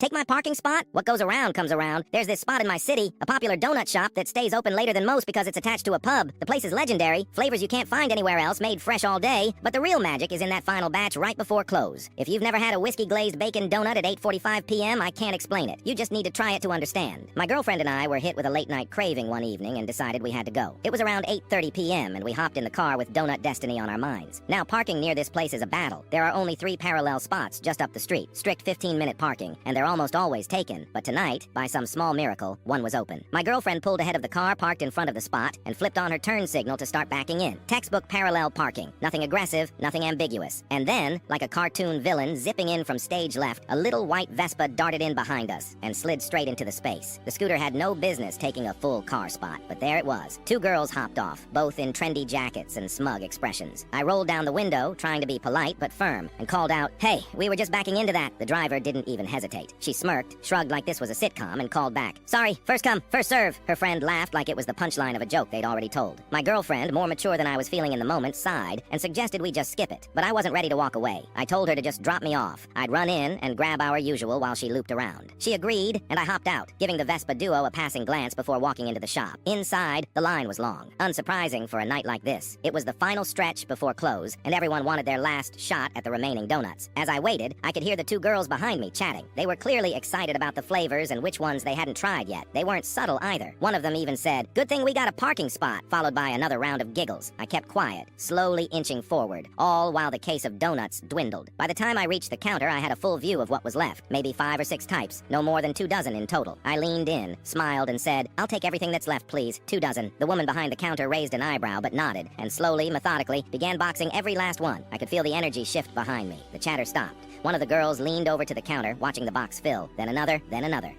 Take my parking spot? What goes around comes around. There's this spot in my city, a popular donut shop that stays open later than most because it's attached to a pub. The place is legendary, flavors you can't find anywhere else, made fresh all day, but the real magic is in that final batch right before close. If you've never had a whiskey-glazed bacon donut at 8:45 p.m., I can't explain it. You just need to try it to understand. My girlfriend and I were hit with a late-night craving one evening and decided we had to go. It was around 8:30 p.m., and we hopped in the car with donut destiny on our minds. Now, parking near this place is a battle. There are only 3 parallel spots just up the street, strict 15-minute parking, and they're almost always taken. But tonight, by some small miracle, one was open. My girlfriend pulled ahead of the car parked in front of the spot and flipped on her turn signal to start backing in. Textbook parallel parking. Nothing aggressive, nothing ambiguous. And then, like a cartoon villain zipping in from stage left, a little white Vespa darted in behind us and slid straight into the space. The scooter had no business taking a full car spot, but there it was. 2 girls hopped off, both in trendy jackets and smug expressions. I rolled down the window, trying to be polite but firm, and called out, "Hey, we were just backing into that." The driver didn't even hesitate. She smirked, shrugged like this was a sitcom, and called back, "Sorry, first come, first serve." Her friend laughed like it was the punchline of a joke they'd already told. My girlfriend, more mature than I was feeling in the moment, sighed and suggested we just skip it, but I wasn't ready to walk away. I told her to just drop me off. I'd run in and grab our usual while she looped around. She agreed, and I hopped out, giving the Vespa duo a passing glance before walking into the shop. Inside, the line was long. Unsurprising for a night like this. It was the final stretch before close, and everyone wanted their last shot at the remaining donuts. As I waited, I could hear the 2 girls behind me chatting. They were clearly excited about the flavors and which ones they hadn't tried yet. They weren't subtle either. One of them even said, "Good thing we got a parking spot," followed by another round of giggles. I kept quiet, slowly inching forward, all while the case of donuts dwindled. By the time I reached the counter, I had a full view of what was left, maybe 5 or 6 types, no more than 2 dozen in total. I leaned in, smiled, and said, "I'll take everything that's left, please. 2 dozen. The woman behind the counter raised an eyebrow but nodded, and slowly, methodically, began boxing every last one. I could feel the energy shift behind me. The chatter stopped. One of the girls leaned over to the counter, watching the box fill, then another,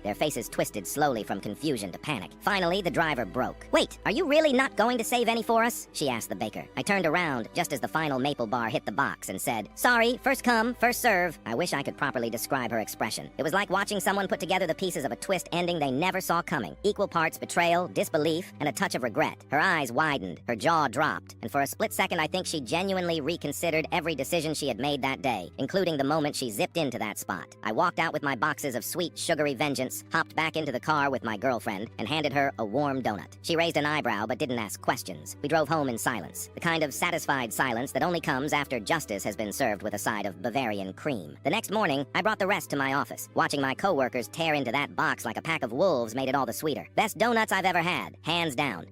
their faces twisted slowly from confusion to panic. Finally, the driver broke. "Wait, are you really not going to save any for us?" she asked the baker. I turned around just as the final maple bar hit the box and said, "Sorry, first come, first serve." I wish I could properly describe her expression. It was like watching someone put together the pieces of a twist ending they never saw coming. Equal parts betrayal, disbelief, and a touch of regret. Her eyes widened, her jaw dropped, and for a split second I think she genuinely reconsidered every decision she had made that day, including the moment she zipped into that spot. I walked out with my boxes of sweet, sugary vengeance, hopped back into the car with my girlfriend, and handed her a warm donut. She raised an eyebrow but didn't ask questions. We drove home in silence, the kind of satisfied silence that only comes after justice has been served with a side of Bavarian cream. The next morning, I brought the rest to my office. Watching my coworkers tear into that box like a pack of wolves made it all the sweeter. Best donuts I've ever had, hands down.